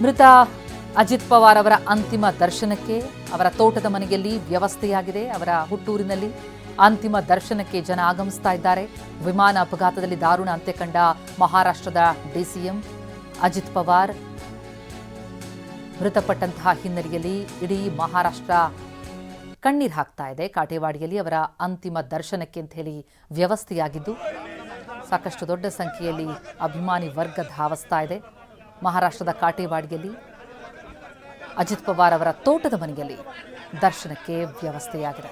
ಮೃತ ಅಜಿತ್ ಪವಾರ್ ಅವರ ಅಂತಿಮ ದರ್ಶನಕ್ಕೆ ಅವರ ತೋಟದ ಮನೆಯಲ್ಲಿ ವ್ಯವಸ್ಥೆಯಾಗಿದೆ. ಅವರ ಹುಟ್ಟೂರಿನಲ್ಲಿ ಅಂತಿಮ ದರ್ಶನಕ್ಕೆ ಜನ ಆಗಮಿಸ್ತಾ ಇದ್ದಾರೆ. ವಿಮಾನ ಅಪಘಾತದಲ್ಲಿ ದಾರುಣ ಅಂತ್ಯ ಕಂಡ ಮಹಾರಾಷ್ಟ್ರದ ಡಿಸಿಎಂ ಅಜಿತ್ ಪವಾರ್ ಮೃತಪಟ್ಟಂತಹ ಹಿನ್ನೆಲೆಯಲ್ಲಿ ಇಡೀ ಮಹಾರಾಷ್ಟ್ರ ಕಣ್ಣೀರು ಹಾಕ್ತಾ ಇದೆ. ಕಾಟೇವಾಡಿಯಲ್ಲಿ ಅವರ ಅಂತಿಮ ದರ್ಶನಕ್ಕೆ ಅಂತ ಹೇಳಿ ವ್ಯವಸ್ಥೆಯಾಗಿದ್ದು ಸಾಕಷ್ಟು ದೊಡ್ಡ ಸಂಖ್ಯೆಯಲ್ಲಿ ಅಭಿಮಾನಿ ವರ್ಗ ಧಾವಿಸ್ತಾ ಇದೆ. ಮಹಾರಾಷ್ಟ್ರದ ಕಾಟೇವಾಡಿಯಲ್ಲಿ ಅಜಿತ್ ಪವಾರ್ ಅವರ ತೋಟದ ಮನೆಯಲ್ಲಿ ದರ್ಶನಕ್ಕೆ ವ್ಯವಸ್ಥೆಯಾಗಿದೆ.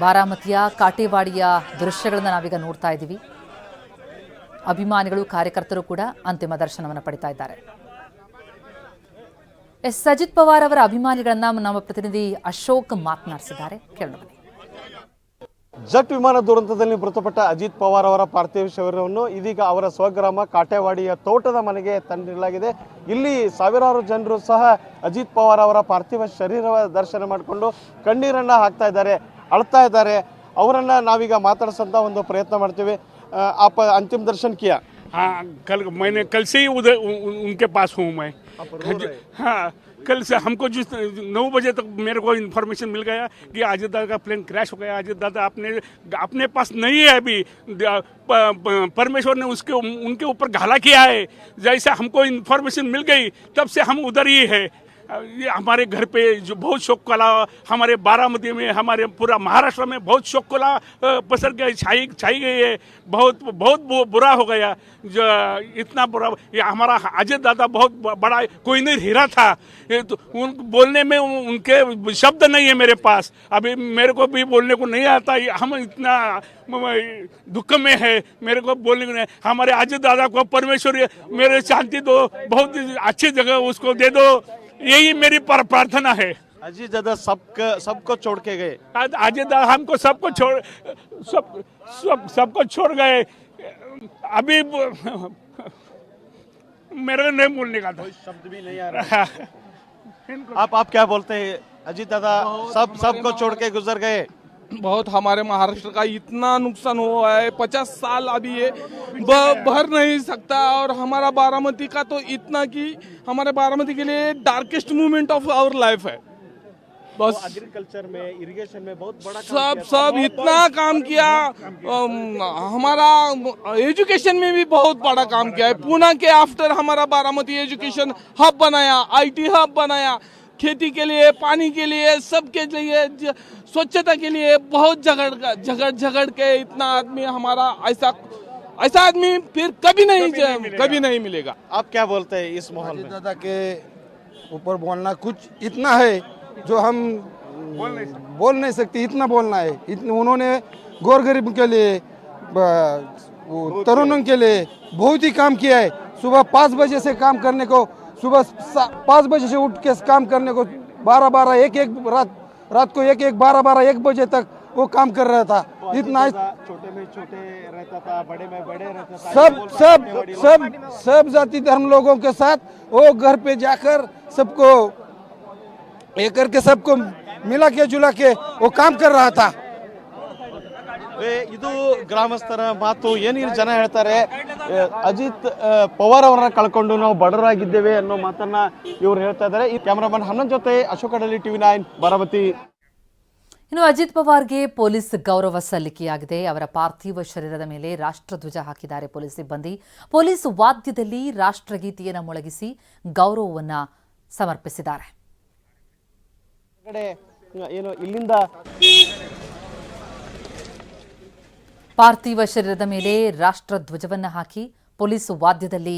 ಬಾರಾಮತಿಯ ಕಾಟೇವಾಡಿಯ ದೃಶ್ಯಗಳನ್ನು ನಾವೀಗ ನೋಡ್ತಾ ಇದ್ದೀವಿ. ಅಭಿಮಾನಿಗಳು ಕಾರ್ಯಕರ್ತರು ಕೂಡ ಅಂತಿಮ ದರ್ಶನವನ್ನು ಪಡಿತಾ ಇದ್ದಾರೆ. ಅಜಿತ್ ಪವಾರ್ ಅವರ ಅಭಿಮಾನಿಗಳನ್ನ ನಮ್ಮ ಪ್ರತಿನಿಧಿ ಅಶೋಕ್ ಮಾತನಾಡಿಸಿದ್ದಾರೆ. ಕೇಳೋಣ. ಜಟ್ ವಿಮಾನ ದುರಂತದಲ್ಲಿ ಮೃತಪಟ್ಟ ಅಜಿತ್ ಪವಾರ್ ಅವರ ಪಾರ್ಥಿವ ಶರೀರವನ್ನು ಇದೀಗ ಅವರ ಸ್ವಗ್ರಾಮ ಕಾಟೇವಾಡಿಯ ತೋಟದ ಮನೆಗೆ ತಂದಿಡಲಾಗಿದೆ. ಇಲ್ಲಿ ಸಾವಿರಾರು ಜನರು ಸಹ ಅಜಿತ್ ಪವಾರ್ ಅವರ ಪಾರ್ಥಿವ ಶರೀರ ದರ್ಶನ ಮಾಡಿಕೊಂಡು ಕಣ್ಣೀರನ್ನ ಹಾಕ್ತಾ ಇದ್ದಾರೆ, ಅಳ್ತಾ ಇದ್ದಾರೆ. ಅವರನ್ನ ನಾವೀಗ ಮಾತಾಡಿಸಂತ ಒಂದು ಪ್ರಯತ್ನ ಮಾಡ್ತೀವಿ. अंतिम दर्शन किया? हाँ, कल से ही उधर उनके पास हूँ मैं। हाँ, कल से हमको जिस 9 बजे तक मेरे को इन्फॉर्मेशन मिल गया कि अजित दादा का प्लेन क्रैश हो गया। अजित दादा अपने पास नहीं है अभी, परमेश्वर ने उनके ऊपर घाला किया है। जैसे हमको इन्फॉर्मेशन मिल गई तब से हम उधर ही है। ये हमारे घर पे जो बहुत शोक कला, हमारे बारामती में, हमारे पूरा महाराष्ट्र में बहुत शोक कला पसर गई, छाई गई है। बहुत बुरा हो गया। जो इतना बुरा, ये हमारा अजित दादा बहुत बड़ा कोई नहीं हीरा था। तो बोलने में उनके शब्द नहीं है मेरे पास, अभी मेरे को भी बोलने को नहीं आता। हम इतना दुख में है, मेरे को बोलने को नहीं। हमारे अजित दादा को परमेश्वर मेरे शांति दो, बहुत अच्छी जगह उसको दे दो, यही मेरी प्रार्थना है। अजीत दादा सबको छोड़ के गए। अजीत दादा हमको सबको छोड़ गए। अभी मेरे को नहीं बोलने का था, कोई शब्द भी नहीं आ रहा। आप क्या बोलते हैं? अजीत दादा सबको छोड़ के गुजर गए। बहुत हमारे महाराष्ट्र का इतना नुकसान हुआ है, 50 साल अभी ये भर नहीं सकता। और हमारा बारामती का तो इतना कि हमारे बारामती के लिए darkest moment of our life है। बस एग्रीकल्चर में, इरिगेशन में बहुत बड़ा सब इतना काम किया। हमारा एजुकेशन में भी बहुत बड़ा काम किया है। पुणे के आफ्टर हमारा बारामती एजुकेशन हब बनाया, IT हब बनाया, खेती के लिए, पानी के लिए, सबके लिए, स्वच्छता के लिए बहुत झगड़ के इतना आदमी हमारा ऐसा आदमी फिर कभी नहीं मिलेगा। आप क्या बोलते हैं इस माहौल में? दादा के ऊपर बोलना कुछ इतना है जो हम बोल नहीं सकते, इतना बोलना है। उन्होंने गौर गरीब के लिए, तरुणों के लिए बहुत ही काम किया है। सुबह 5 बजे से काम करने को, सुबह 5 बजे से उठ के काम करने को 12 1 रात को 12 1 बजे तक वो काम कर रहा था। इतना छोटे में छोटे रहता था, बड़े में बड़े रहता था। सब जाति धर्म लोगों के साथ वो घर पे जाकर सबको एक करके सबको मिला के जुला के वो काम कर रहा था। ಇದು ಗ್ರಾಮಸ್ಥರ ಮಾತು. ಏನೇನು ಜನ ಹೇಳ್ತಾರೆ, ಅಜಿತ್ ಪವಾರ್ ಅವರನ್ನ ಕಳ್ಕೊಂಡು ನಾವು ಬಡವರಾಗಿದ್ದೇವೆ ಅನ್ನೋ ಮಾತನ್ನ ಇವರು ಹೇಳ್ತಾ ಇದ್ದಾರೆ. ಈ ಕ್ಯಾಮರಾಮನ್ ಹನ್ನೊಂದು ಜೊತೆ ಅಶೋಕ ಡಲಿ, TV9 ಬಾರಾಮತಿ. ಇನ್ನು ಅಜಿತ್ ಪವಾರ್ಗೆ ಪೊಲೀಸ್ ಗೌರವ ಸಲ್ಲಿಕೆಯಾಗಿದೆ. ಅವರ ಪಾರ್ಥಿವ ಶರೀರದ ಮೇಲೆ ರಾಷ್ಟ್ರಧ್ವಜ ಹಾಕಿದ್ದಾರೆ ಪೊಲೀಸ್ ಸಿಬ್ಬಂದಿ. ಪೊಲೀಸ್ ವಾದ್ಯದಲ್ಲಿ ರಾಷ್ಟ್ರಗೀತೆಯನ್ನು ಮೊಳಗಿಸಿ ಗೌರವವನ್ನ ಸಮರ್ಪಿಸಿದ್ದಾರೆ. ಏನು ಇಲ್ಲಿಂದ ಪಾರ್ಥಿವ ಶರೀರದ ಮೇಲೆ ರಾಷ್ಟ್ರಧ್ವಜವನ್ನು ಹಾಕಿ ಪೊಲೀಸ್ ವಾದ್ಯದಲ್ಲಿ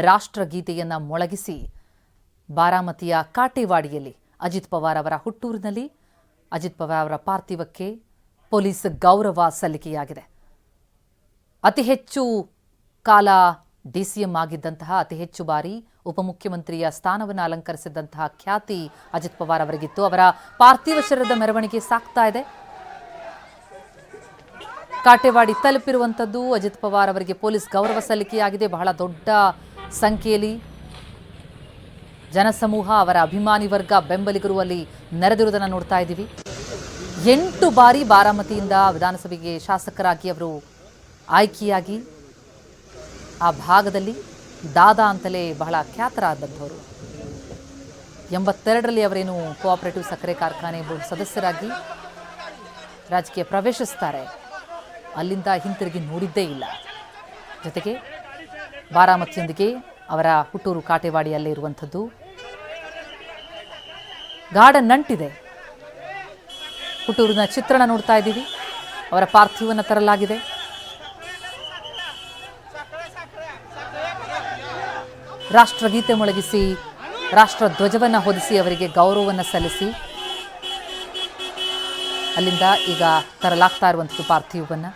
ರಾಷ್ಟ್ರಗೀತೆಯನ್ನು ಮೊಳಗಿಸಿ ಬಾರಾಮತಿಯ ಕಾಟೇವಾಡಿಯಲ್ಲಿ ಅಜಿತ್ ಪವಾರ್ ಅವರ ಹುಟ್ಟೂರಿನಲ್ಲಿ ಅಜಿತ್ ಪವಾರ್ ಅವರ ಪಾರ್ಥಿವಕ್ಕೆ ಪೊಲೀಸ್ ಗೌರವ ಸಲ್ಲಿಕೆಯಾಗಿದೆ. ಅತಿ ಹೆಚ್ಚು ಕಾಲ DCM ಆಗಿದ್ದಂತಹ, ಅತಿ ಹೆಚ್ಚು ಬಾರಿ ಉಪಮುಖ್ಯಮಂತ್ರಿಯ ಸ್ಥಾನವನ್ನು ಅಲಂಕರಿಸಿದಂತಹ ಖ್ಯಾತಿ ಅಜಿತ್ ಪವಾರ್ ಅವರಿಗಿತ್ತು. ಅವರ ಪಾರ್ಥಿವ ಶರೀರದ ಮೆರವಣಿಗೆ ಸಾಗ್ತಾ ಇದೆ. ಕಾಟೇವಾಡಿ ತಲುಪಿರುವಂಥದ್ದು. ಅಜಿತ್ ಪವಾರ್ ಅವರಿಗೆ ಪೊಲೀಸ್ ಗೌರವ ಸಲ್ಲಿಕೆಯಾಗಿದೆ. ಬಹಳ ದೊಡ್ಡ ಸಂಖ್ಯೆಯಲ್ಲಿ ಜನಸಮೂಹ, ಅವರ ಅಭಿಮಾನಿ ವರ್ಗ, ಬೆಂಬಲಿಗರು ಅಲ್ಲಿ ನೆರೆದಿರುವುದನ್ನು ನೋಡ್ತಾ ಇದ್ದೀವಿ. 8 ಬಾರಿ ಬಾರಾಮತಿಯಿಂದ ವಿಧಾನಸಭೆಗೆ ಶಾಸಕರಾಗಿ ಅವರು ಆಯ್ಕೆಯಾಗಿ ಆ ಭಾಗದಲ್ಲಿ ದಾದಾ ಅಂತಲೇ ಬಹಳ ಖ್ಯಾತರಾದಂಥವರು. 82ರಲ್ಲಿ ಅವರೇನು ಕೋಆಪರೇಟಿವ್ ಸಕ್ಕರೆ ಕಾರ್ಖಾನೆ ಬೋರ್ಡ್ ಸದಸ್ಯರಾಗಿ ರಾಜಕೀಯ ಪ್ರವೇಶಿಸ್ತಾರೆ. ಅಲ್ಲಿಂದ ಹಿಂತಿರುಗಿ ನೋಡಿದ್ದೇ ಇಲ್ಲ. ಜೊತೆಗೆ ಬಾರಾಮತಿಯೊಂದಿಗೆ ಅವರ ಹುಟ್ಟೂರು ಕಾಟೇವಾಡಿಯಲ್ಲೇ ಇರುವಂಥದ್ದು. ಗಾಢ ನಂಟಿದೆ. ಹುಟ್ಟೂರಿನ ಚಿತ್ರಣ ನೋಡ್ತಾ ಇದ್ದೀವಿ. ಅವರ ಪಾರ್ಥಿವವನ್ನು ತರಲಾಗಿದೆ. ರಾಷ್ಟ್ರಗೀತೆ ಮೊಳಗಿಸಿ, ರಾಷ್ಟ್ರ ಧ್ವಜವನ್ನು ಹೊದಿಸಿ ಅವರಿಗೆ ಗೌರವವನ್ನು ಸಲ್ಲಿಸಿ ಅಲ್ಲಿಂದ ಈಗ ತರಲಾಗ್ತಾ ಇರುವಂಥದ್ದು ಪಾರ್ಥಿವವನ್ನು.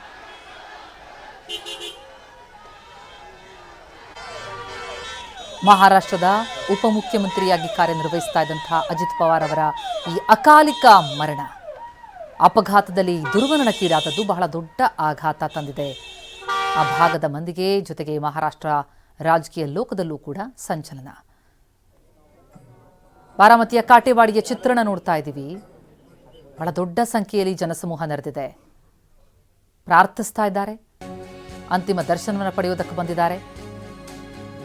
ಮಹಾರಾಷ್ಟ್ರದ ಉಪಮುಖ್ಯಮಂತ್ರಿಯಾಗಿ ಕಾರ್ಯನಿರ್ವಹಿಸ್ತಾ ಇದ್ದಂತಹ ಅಜಿತ್ ಪವಾರ್ ಅವರ ಈ ಅಕಾಲಿಕ ಮರಣ, ಅಪಘಾತದಲ್ಲಿ ದುರ್ಮರಣಕ್ಕೀಡಾದದ್ದು ಬಹಳ ದೊಡ್ಡ ಆಘಾತ ತಂದಿದೆ ಆ ಭಾಗದ ಮಂದಿಗೆ. ಜೊತೆಗೆ ಮಹಾರಾಷ್ಟ್ರ ರಾಜಕೀಯ ಲೋಕದಲ್ಲೂ ಕೂಡ ಸಂಚಲನ. ಬಾರಾಮತಿಯ ಕಾಟೇವಾಡಿಯ ಚಿತ್ರಣ ನೋಡ್ತಾ ಇದ್ದೀವಿ. ಬಹಳ ದೊಡ್ಡ ಸಂಖ್ಯೆಯಲ್ಲಿ ಜನಸಮೂಹ ನೆರೆದಿದೆ. ಪ್ರಾರ್ಥಿಸ್ತಾ ಇದ್ದಾರೆ, ಅಂತಿಮ ದರ್ಶನವನ್ನು ಪಡೆಯುವುದಕ್ಕೆ ಬಂದಿದ್ದಾರೆ.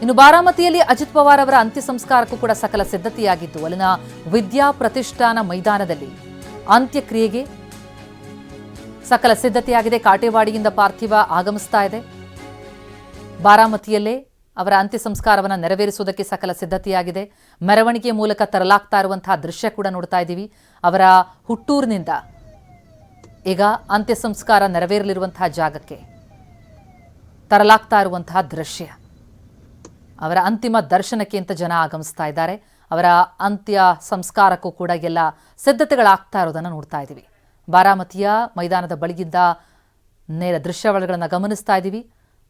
ಇನ್ನು ಬಾರಾಮತಿಯಲ್ಲಿ ಅಜಿತ್ ಪವಾರ್ ಅವರ ಅಂತ್ಯ ಸಂಸ್ಕಾರಕ್ಕೂ ಕೂಡ ಸಕಲ ಸಿದ್ಧತೆಯಾಗಿದ್ದು, ಅಲ್ಲಿನ ವಿದ್ಯಾ ಪ್ರತಿಷ್ಠಾನ ಮೈದಾನದಲ್ಲಿ ಅಂತ್ಯಕ್ರಿಯೆಗೆ ಸಕಲ ಸಿದ್ಧತೆಯಾಗಿದೆ. ಕಾಟೇವಾಡಿಯಿಂದ ಪಾರ್ಥಿವ ಆಗಮಿಸ್ತಾ ಇದೆ. ಬಾರಾಮತಿಯಲ್ಲೇ ಅವರ ಅಂತ್ಯ ಸಂಸ್ಕಾರವನ್ನು ನೆರವೇರಿಸುವುದಕ್ಕೆ ಸಕಲ ಸಿದ್ಧತೆಯಾಗಿದೆ. ಮೆರವಣಿಗೆ ಮೂಲಕ ತರಲಾಗ್ತಾ ಇರುವಂತಹ ದೃಶ್ಯ ಕೂಡ ನೋಡ್ತಾ ಇದ್ದೀವಿ. ಅವರ ಹುಟ್ಟೂರಿನಿಂದ ಈಗ ಅಂತ್ಯ ಸಂಸ್ಕಾರ ನೆರವೇರಲಿರುವಂತಹ ಜಾಗಕ್ಕೆ ತರಲಾಗ್ತಾ ಇರುವಂತಹ ದೃಶ್ಯ. ಅವರ ಅಂತಿಮ ದರ್ಶನಕ್ಕೆ ಅಂತ ಜನ ಆಗಮಿಸ್ತಾ ಇದ್ದಾರೆ. ಅವರ ಅಂತ್ಯ ಸಂಸ್ಕಾರಕ್ಕೂ ಕೂಡ ಎಲ್ಲ ಸಿದ್ಧತೆಗಳಾಗ್ತಾ ಇರೋದನ್ನು ನೋಡ್ತಾ ಇದ್ದೀವಿ. ಬಾರಾಮತಿಯ ಮೈದಾನದ ಬಳಿಗಿದ್ದ ನೇರ ದೃಶ್ಯಾವಳಿಗಳನ್ನು ಗಮನಿಸ್ತಾ ಇದ್ದೀವಿ.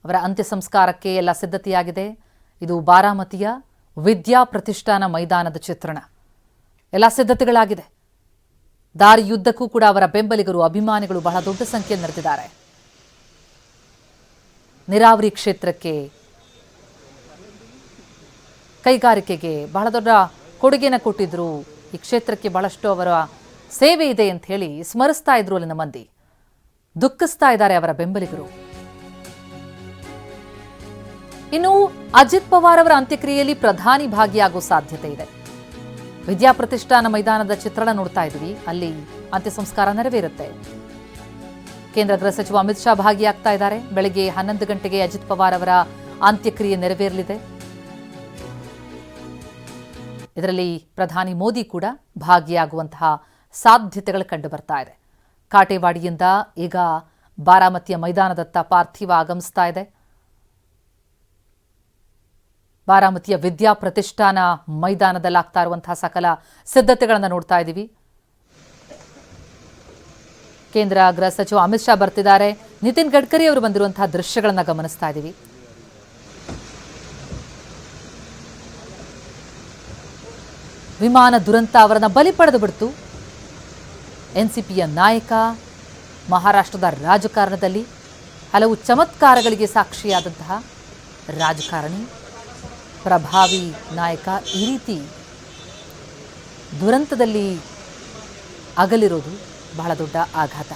ಅವರ ಅಂತ್ಯ ಸಂಸ್ಕಾರಕ್ಕೆ ಎಲ್ಲ ಸಿದ್ಧತೆಯಾಗಿದೆ. ಇದು ಬಾರಾಮತಿಯ ವಿದ್ಯಾ ಪ್ರತಿಷ್ಠಾನ ಮೈದಾನದ ಚಿತ್ರಣ. ಎಲ್ಲ ಸಿದ್ಧತೆಗಳಾಗಿದೆ. ದಾರಿಯುದ್ದಕ್ಕೂ ಕೂಡ ಅವರ ಬೆಂಬಲಿಗರು, ಅಭಿಮಾನಿಗಳು ಬಹಳ ದೊಡ್ಡ ಸಂಖ್ಯೆಯಲ್ಲಿ ನೆರೆದಿದ್ದಾರೆ. ನೀರಾವರಿ ಕ್ಷೇತ್ರಕ್ಕೆ, ಕೈಗಾರಿಕೆಗೆ ಬಹಳ ದೊಡ್ಡ ಕೊಡುಗೆಯನ್ನು ಕೊಟ್ಟಿದ್ರು. ಈ ಕ್ಷೇತ್ರಕ್ಕೆ ಬಹಳಷ್ಟು ಅವರ ಸೇವೆ ಇದೆ ಅಂತ ಹೇಳಿ ಸ್ಮರಿಸ್ತಾ ಇದ್ರು ಅಲ್ಲಿನ ಮಂದಿ. ದುಃಖಿಸ್ತಾ ಇದ್ದಾರೆ ಅವರ ಬೆಂಬಲಿಗರು. ಇನ್ನು ಅಜಿತ್ ಪವಾರ್ ಅವರ ಅಂತ್ಯಕ್ರಿಯೆಯಲ್ಲಿ ಪ್ರಧಾನಿ ಭಾಗಿಯಾಗುವ ಸಾಧ್ಯತೆ ಇದೆ. ವಿದ್ಯಾ ಪ್ರತಿಷ್ಠಾನ ಮೈದಾನದ ಚಿತ್ರಣ ನೋಡ್ತಾ ಇದ್ವಿ. ಅಲ್ಲಿ ಅಂತ್ಯ ಸಂಸ್ಕಾರ ನೆರವೇರುತ್ತೆ. ಕೇಂದ್ರ ಗೃಹ ಸಚಿವ ಅಮಿತ್ ಶಾ ಭಾಗಿಯಾಗ್ತಾ ಇದ್ದಾರೆ. ಬೆಳಗ್ಗೆ 11 ಗಂಟೆಗೆ ಅಜಿತ್ ಪವಾರ್ ಅವರ ಅಂತ್ಯಕ್ರಿಯೆ ನೆರವೇರಲಿದೆ. ಇದರಲ್ಲಿ ಪ್ರಧಾನಿ ಮೋದಿ ಕೂಡ ಭಾಗಿಯಾಗುವಂತಹ ಸಾಧ್ಯತೆಗಳು ಕಂಡು ಬರ್ತಾ ಇದೆ. ಕಾಟೇವಾಡಿಯಿಂದ ಈಗ ಬಾರಾಮತಿಯ ಮೈದಾನದತ್ತ ಪಾರ್ಥಿವ ಆಗಮಿಸ್ತಾ ಇದೆ. ಬಾರಾಮತಿಯ ವಿದ್ಯಾ ಪ್ರತಿಷ್ಠಾನ ಮೈದಾನದಲ್ಲಾಗ್ತಾ ಇರುವಂತಹ ಸಕಲ ಸಿದ್ಧತೆಗಳನ್ನು ನೋಡ್ತಾ ಇದ್ದೀವಿ. ಕೇಂದ್ರ ಗೃಹ ಸಚಿವ ಅಮಿತ್ ಶಾ ಬರ್ತಿದ್ದಾರೆ. ನಿತಿನ್ ಗಡ್ಕರಿ ಅವರು ಬಂದಿರುವಂತಹ ದೃಶ್ಯಗಳನ್ನು ಗಮನಿಸ್ತಾ ಇದ್ದೀವಿ. ವಿಮಾನ ದುರಂತ ಅವರನ್ನ ಬಲಿ ಪಡೆದು ಬಿಡ್ತು. ಎನ್ಸಿಪಿಯ ನಾಯಕ, ಮಹಾರಾಷ್ಟ್ರದ ರಾಜಕಾರಣದಲ್ಲಿ ಹಲವು ಚಮತ್ಕಾರಗಳಿಗೆ ಸಾಕ್ಷಿಯಾದಂತಹ ರಾಜಕಾರಣಿ, ಪ್ರಭಾವಿ ನಾಯಕ ಈ ರೀತಿ ದುರಂತದಲ್ಲಿ ಅಗಲಿರೋದು ಬಹಳ ದೊಡ್ಡ ಆಘಾತ.